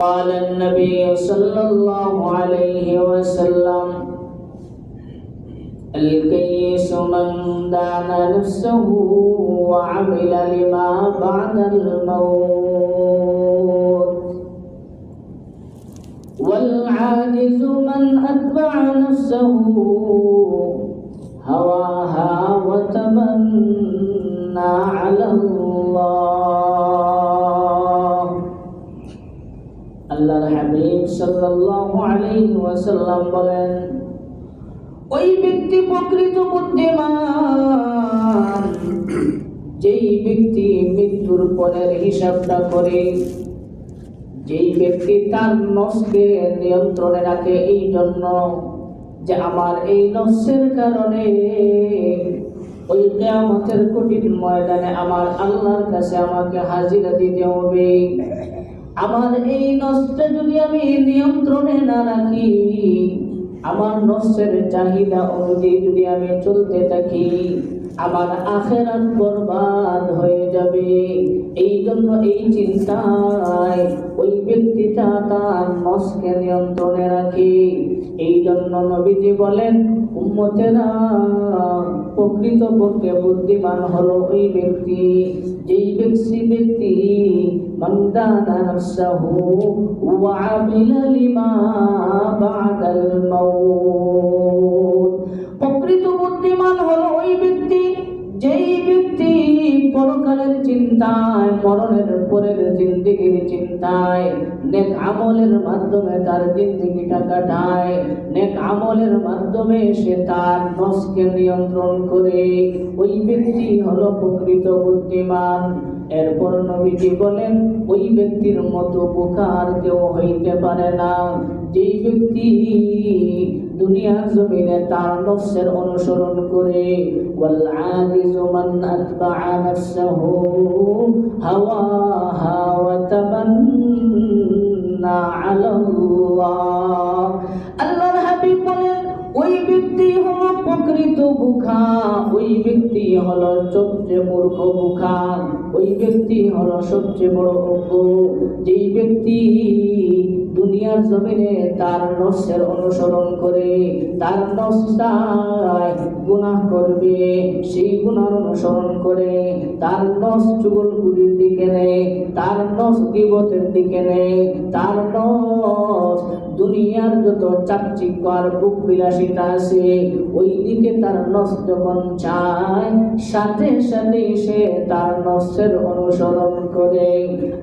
قال النبي صلى الله عليه وسلم الكيس من دان نفسه وعمل لما بعد الموت والعاجز من أتبع نفسه هواها وتمنى على الله আল্লাহর হাবিব সাল্লাল্লাহু আলাইহি ওয়াসাল্লাম বলেন, ওই ব্যক্তি প্রকৃত বুদ্ধিমান যেই ব্যক্তি মৃত্যুর পরের হিসাবটা করে, যেই ব্যক্তি তার নফসকে নিয়ন্ত্রণে রাখে এই জন্য যে আমার এই নফসের কারণে ওই কিয়ামতের কঠিন ময়দানে আমার আল্লাহর কাছে আমাকে হাজিরা দিতে হবে। আমার এই নফসটা যদি আমি নিয়ন্ত্রণে না রাখি, আমার নফসের চাহিদা অনুযায়ী যদি আমি চলতে থাকি, আমার আখিরাত বরবাদ হয়ে যাবে। এই জন্য এই চিন্তায় ওই ব্যক্তিটা তার নফসকে নিয়ন্ত্রণে রাখে। এই জন্য নবীজি বলেন, উম্মতেরা প্রকৃতপক্ষে বুদ্ধিমান হলো ওই ব্যক্তি যেই ব্যক্তি মান দানা নাফসাহু ওয়া আমিলা লিমা বা'দাল মাউত। প্রকৃত বুদ্ধিমান হলো ওই ব্যক্তি যেই ব্যক্তি পরকালের চিন্তায়, মরণের পরের জিন্দেগির চিন্তায় নেক আমলের মাধ্যমে তার জিন্দেগিটা কাটায়, নেক আমলের মাধ্যমে সে তার নফসকে নিয়ন্ত্রণ করে। ওই ব্যক্তি হলো প্রকৃত বুদ্ধিমান। এরপর নবীজি বলেন, ওই ব্যক্তির মতো বোকা আর কেউ হইতে পারে না যেই ব্যক্তি দুনিয়ার জমিনে তার নফসের অনুসরণ করে। ওয়াল আযিজু মান আতবা'a নাফসাহু হাওয়াহা ওয়া তামান্না 'আলাল্লাহ। আল্লাহর হাবিব বলেন, ওই ব্যক্তি হলো প্রকৃত বোকা, ওই ব্যক্তি হলো সবচেয়ে মূর্খ বোকা, ওই ব্যক্তি হলো সবচেয়ে বড় অজ্ঞ যেই ব্যক্তি দুনিয়ার জমিনে তার নফসের অনুসরণ করে, তার নফসটায় গুনাহ করবে, সেই গুনার অনুসরণ করে, তার নফস চুগলখুরির দিকে নেয়, তার নফস গীবতের দিকে নেয়, তার নফস দুনিয়ার যত চাকচিক্য আর বুক বিলাসিতা আছে ওই দিকে তার নফস যখন চায়, সাথে সাথে সে তার নফসের অনুসরণ করে।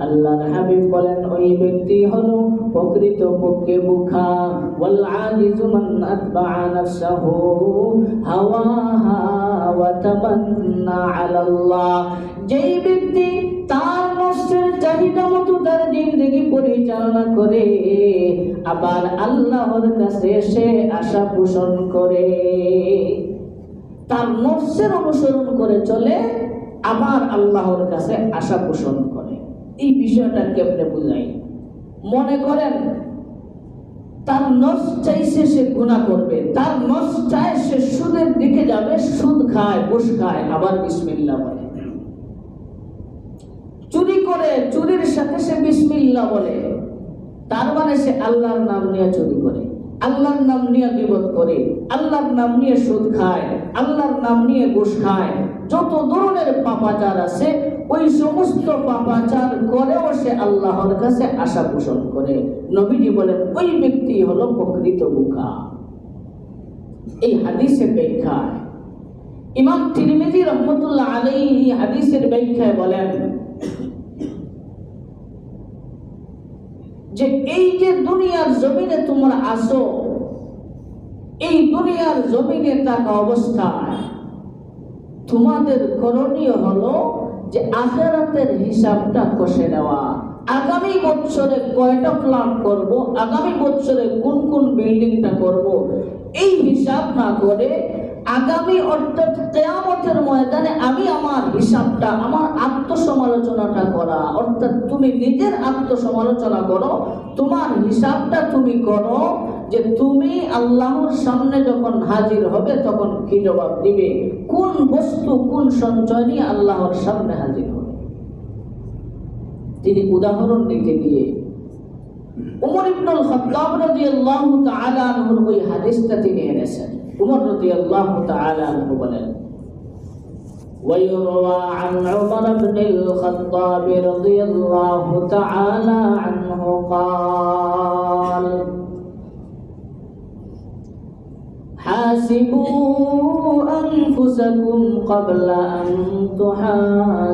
আল্লাহর হাবিব বলেন, ওই ব্যক্তি হলো প্রকৃত পক্ষে বোকা। ওয়াল আযিজু মান আতবা'a নাফসাহু হাওয়াহা ওয়া তামান্না 'আলাল্লাহ। যেই ব্যক্তি তার নফসের চাহিদা মতো তার জিন্দেগি পরিচালনা করে, আবার আল্লাহর কাছে সে আশা পোষণ করে, তার নফসের অনুসরণ করে চলে, আবার আল্লাহর কাছে আশা পোষণ করে। এই বিষয়টা কেমনে বুঝাই? মনে করেন তার নফস চাইছে সে গুনাহ করবে, তার নফস চায় সে সুদের দিকে যাবে, সুদ খায়, ঘুষ খায়, আবার বিসমিল্লাহ বলে। চুরি করে, চুরির সাথে সে বিসমিল্লাহ বলে, তার মানে সে আল্লাহর নাম নিয়ে চুরি করে, আল্লাহর নাম নিয়ে গীবত করে, আল্লাহর নাম নিয়ে সুদ খায়, আল্লাহর নাম নিয়ে ঘুষ খায়। যত ধরনের পাপাচার আছে ওই সমস্ত পাপাচার করেও সে আল্লাহর কাছে আশা পোষণ করে। নবীজি বলেন, ওই ব্যক্তি হলো প্রকৃত বোকা। এই হাদিসের ব্যাখ্যায় ইমাম তিরমিজি রাহমাতুল্লাহ আলাইহি হাদিসের ব্যাখ্যায় বলেন যে এই যে দুনিয়ার জমিনে তোমরা আসো, এই দুনিয়ার জমিনে থাকা অবস্থায় তোমাদের করণীয় হলো যে আখিরাতের হিসাবটা কষে নেওয়া। আগামী বছরে কয়টা প্ল্যান করব, আগামী বছরে কোন কোন বিল্ডিংটা করব, এই হিসাব না করে আগামী অর্থাৎ কিয়ামতের ময়দানে আমি আমার হিসাবটা, আমার আত্মসমালোচনাটা করা। অর্থাৎ তুমি নিজের আত্মসমালোচনা করো, তোমার হিসাবটা তুমি করো যে তুমি আল্লাহর সামনে যখন হাজির হবে তখন কি জবাব দিবে, কোন বস্তু কোন সঞ্চয় নিয়ে আল্লাহর সামনে হাজির হবে। তিনি উদাহরণ দিতে গিয়ে উমর ইবনুল খাত্তাব রাদিয়াল্লাহু তাআলা আনহুর ওই হাদিসটা তিনি এনেছেন। উমর রাদিয়াল্লাহু তাআলা আনহু বলেন, ويروى عن عمر بن الخطاب رضي الله تعالى عنه قال حاسبوا أنفسكم قبل أن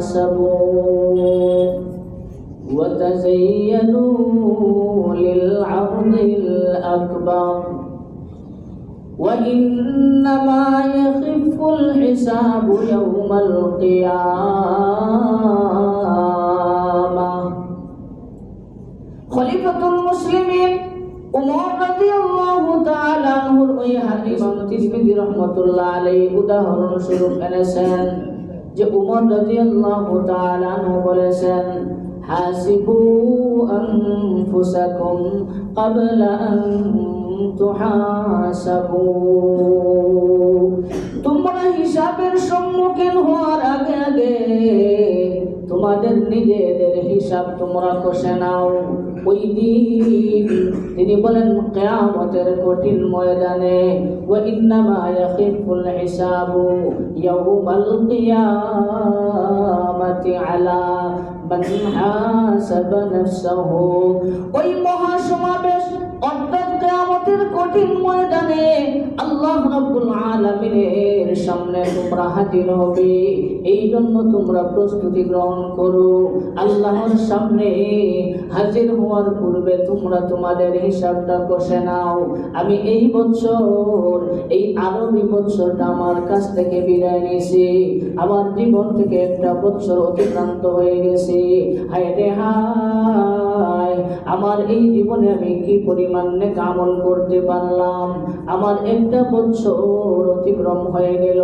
تحاسبوا وتزينوا للعرض الأكبر وإنما يخف الحساب يوم القيامة خليفة المسلمين উমর রাদিয়াল্লাহু তাআলা আনহুর ওই হাদিস তিরমিজি রাহমাতুল্লাহ আলাইহি উদাহরণ স্বরূপ এনেছেন যে উমর রাদিয়াল্লাহু তাআলা আনহু বলেছেন, হাসিবু আনফুসাকুম ক্বাবলা আন তুহাসাবু, তোমরা হিসাবের সম্মুখীন হওয়ার আগে আগে তোমাদের নিজেদের হিসাব তোমরা কষে নাও। ওই দিন তিনি বলেন কিয়ামতের কঠিন ময়দানে ওয়া ইন্নামা ইয়াখিফুল হিসাবু ইয়াউমাল কিয়ামাতি আলা মান হাসাবা নাফসাহু, ওই মহাসমাবেশ অর্থাৎ কিয়ামতের কঠিন ময়দানে আল্লাহ রাব্বুল আলামিনের সামনে তোমরা হাজির হবে। এই জন্য তোমরা প্রস্তুতি গ্রহণ করো। আল্লাহর সামনে হাজির হওয়ার পূর্বে তোমরা তোমাদের হিসাবটা কষে নাও। আমি এই বছর, এই আরবি বছরটা আমার কাছ থেকে বিদায় নিয়েছি, আমার জীবন থেকে একটা বছর অতিক্রান্ত হয়ে গেছে। হায় রে হায়, আমার এই জীবনে আমি কি পরিমাণ নেক আমল করতে পারলাম। আমার একটা বছর অতিক্রম হয়ে গেল,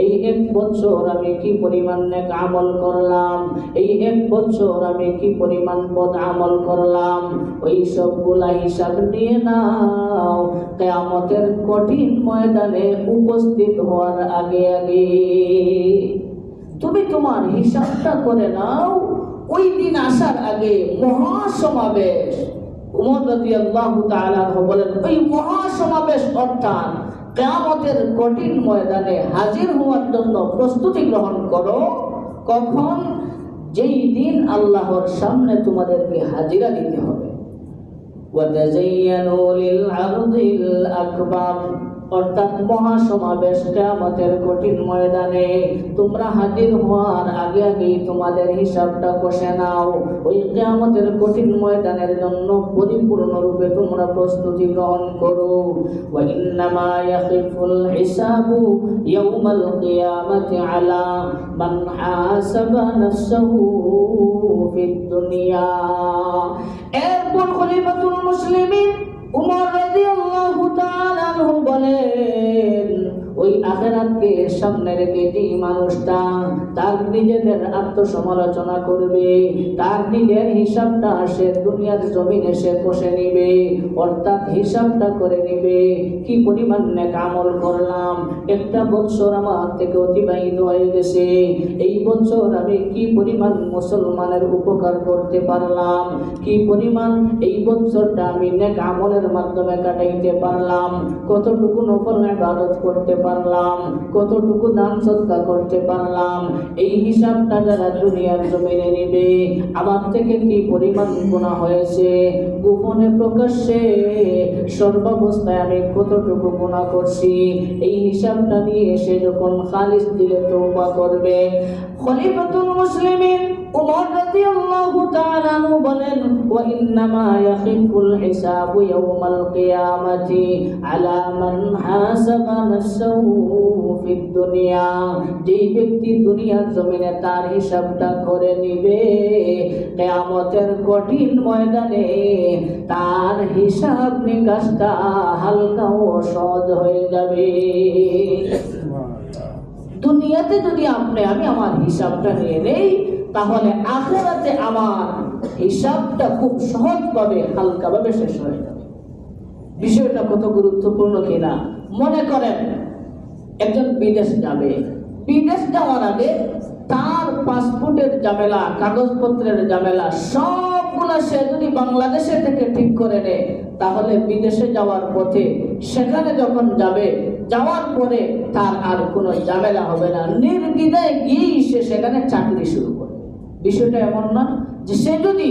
এই এক বছর আমি কি পরিমাণ নেক আমল করলাম, এই এক বছর আমি কি পরিমাণ বদ আমল করলাম। ওই সবগুলা হিসাব নিয়ে নাও কিয়ামতের কঠিন ময়দানে উপস্থিত হওয়ার আগে আগে। তুমি তোমার হিসাবটা করে নাও। ওই দিন আসার আগে মহাসমাবেশ, উমর রাদিয়াল্লাহু তাআলা আনহু বলেন, ওই মহাসমাবেশ অর্থাৎ কিয়ামতের কঠিন ময়দানে হাজির হওয়ার জন্য প্রস্তুতি গ্রহণ করো। কখন? যেই দিন আল্লাহর সামনে তোমাদেরকে হাজিরা দিতে হবে। ওয়াতাযায়্যানু লিল আরদিল আকবার, অর্থাৎ মহাসমাবেশ কিয়ামতের কঠিন ময়দানে তোমরা হাজির হওয়ার আগে আগে তোমাদের হিসাবটা কষে নাও। ওই কিয়ামতের কঠিন ময়দানের জন্য পরিপূর্ণরূপে তোমরা প্রস্তুতি গ্রহণ করো। ওয়া ইন্নামা ইয়াখিফুল হিসাবু ইয়াউমাল কিয়ামাতি আলা মান হাসাবা নাফসাহু ফিদ দুনিয়া। এরপর খলিফাতুল মুসলিমিন উমর রাদিয়াল্লাহু তাআলা আনহু বলেন, ওই আখিরাতকে সামনে রেখে যে মানুষটা তার নিজেদের আত্মসমালোচনা করবে, তার নিজের হিসাবটা সে দুনিয়ার জমিনে সে কষে নিবে, অর্থাৎ হিসাবটা করে নিবে কি পরিমাণ নেক আমল করলাম। একটা বছর আমার থেকে অতিবাহিত হয়ে গেছে, এই বছর আমি কি পরিমাণ মুসলমানের উপকার করতে পারলাম, কি পরিমাণ এই বছরটা আমি নেক আমলের মাধ্যমে কাটাইতে পারলাম, কতটুকু নফল ইবাদত করতে পারলাম, কতটুকু দান সদকা করতে পারলাম। এই হিসাবটা যারা দুনিয়ার জমিনে নেবে, আমার থেকে কি পরিমাণ গুনাহ হয়েছে, গোপনে প্রকাশ্যে সর্বাবস্থায় আমি কতটুকু গুনাহ করছি, এই হিসাবটা নিয়ে এসে যখন খালিস দিলে তওবা করবে। খলিফাতুল মুসলিমিন উমর রাদিয়াল্লাহু তাআলা আনহু বলেন, ওয়া ইন্নামা ইয়াখিফুল হিসাবু ইয়াউমাল কিয়ামাতি আলা মান হাসাবা নাফসাহু ফিদ দুনিয়া, যেই ব্যক্তি দুনিয়ার জমিনে তার হিসাবটা করে নিবে, কিয়ামতের কঠিন ময়দানে তার হিসাব নিকাশটা হালকা ও সহজ হয়ে যাবে। দুনিয়াতে যদি আমি আমার হিসাবটা নিয়ে নেই, তাহলে আখিরাতে আমার হিসাবটা খুব সহজভাবে হালকাভাবে শেষ হয়ে যাবে। বিষয়টা কত গুরুত্বপূর্ণ কিনা মনে করেন, একজন বিদেশ যাবে, বিদেশ যাওয়ার আগে তার পাসপোর্টের ঝামেলা, কাগজপত্রের ঝামেলা সব গুনাহ সে যদি বাংলাদেশে থেকে ঠিক করে নেয়, তাহলে বিদেশে যাওয়ার পথে সেখানে যখন যাবে, যাওয়ার পরে তার আর কোনো ঝামেলা হবে না, নির্দ্বিধায় গিয়েই সে সেখানে চাকরি শুরু করে। বিষয়টা এমন না যে সে যদি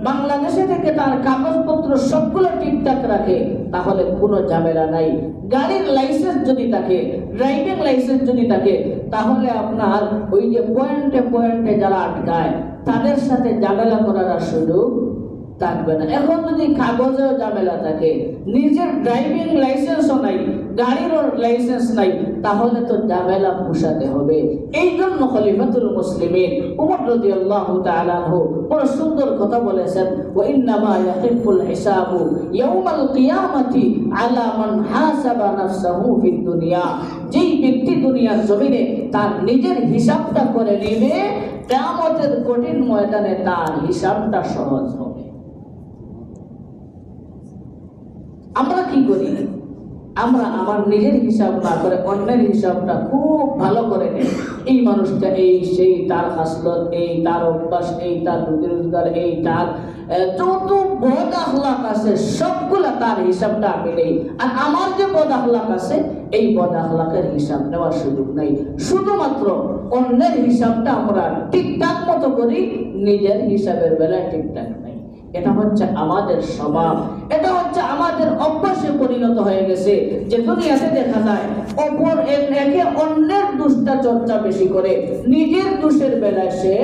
বাংলাদেশে থেকে তার কাগজপত্র সবগুলো ঠিকঠাক রাখে তাহলে কোনো ঝামেলা নাই। গাড়ির লাইসেন্স যদি থাকে, ড্রাইভিং লাইসেন্স যদি থাকে, তাহলে আপনার ওই যে পয়েন্টে পয়েন্টে যারা আটকায় তাদের সাথে ঝামেলা করার আর সুযোগ থাকবে না। এখন যদি কাগজেও ঝামেলা থাকে, নিজের ড্রাইভিং লাইসেন্সও নাই, গাড়িরও লাইসেন্স নাই, তাহলে তো ঝামেলা পোষাতে হবে। এই জন্য খলিফাতুল মুসলিমিন উমর রাদিয়াল্লাহু তাআলা আনহু বড় সুন্দর কথা বলেছেন, ওয়া ইন্নামা ইয়াহিফুল হিসাবু ইয়াউমাল কিয়ামাতি আলা মান হাসাবা নাফসাহু ফিদ দুনিয়া। যেই ব্যক্তি দুনিয়ার জমিনে তার নিজের হিসাবটা করে নেবে, কিয়ামতের কঠিন ময়দানে তার হিসাবটা সহজ হবে। আমরা কি করি? আমরা আমার নিজের হিসাব না করে অন্যের হিসাবটা খুব ভালো করে নেই। এই মানুষটা এই সেই, তার হাসলত এই, তার অভ্যাস এই, তার রুজি রোজগার এই, তার যত বদ আখলাক আছে সবগুলা তার হিসাবটা আমি নেই। আর আমার যে বদ আখলাক আছে এই বদ আখলাকের হিসাব নেওয়ার সুযোগ নাই। শুধুমাত্র অন্যের হিসাবটা আমরা ঠিকঠাক মতো করি, নিজের হিসাবের বেলায় ঠিকঠাক নাই। এটা হচ্ছে আমাদের স্বভাব, এটা হচ্ছে আমাদের অভ্যাসে পরিণত হয়ে গেছে যে দুনিয়াতে দেখা যায় অপর একে অন্যের দোষটা চর্চা বেশি করে, নিজের দোষের বেলায় সে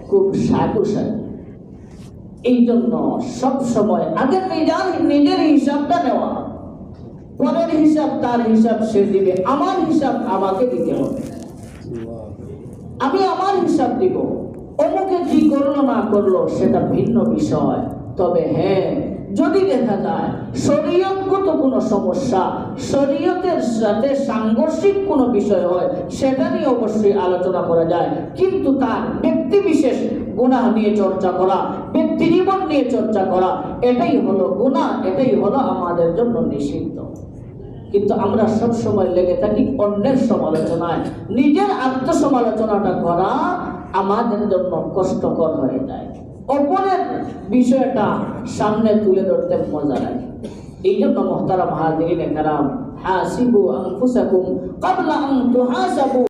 খুব সাধু সাধু। এই জন্য সব সময় আগে নিজের হিসাবটা নেওয়া, পরের হিসাব তার হিসাব সে দিবে, আমার হিসাব আমাকে দিতে হবে। আমি আমার হিসাব দিব, অমুকে কি করলো না করলো সেটা ভিন্ন বিষয়। তবে হ্যাঁ, যদি দেখা যায় শরীয়তগত কোনো সমস্যা, শরীয়তের সাথে সাংঘর্ষিক কোনো বিষয় হয়, সেটা নিয়ে অবশ্যই আলোচনা করা যায়। কিন্তু তার ব্যক্তি বিশেষ গুনাহ নিয়ে চর্চা করা, ব্যক্তি জীবন নিয়ে চর্চা করা, এটাই হলো গুনাহ, এটাই হলো আমাদের জন্য নিষিদ্ধ। কিন্তু আমরা সব সময় লেগে থাকি অন্যের সমালোচনায়, নিজের আত্মসমালোচনাটা করা আমাদের জন্য কষ্টকর হয়ে যায়। অপরের বিষয়টা সামনে তুলে ধরতে মজা লাগে। এই জন্য মুহতারাম হাজিরিনে কেরাম, হাসিবু আনফুসাকুম ক্বাবলা আন তুহাসাবু।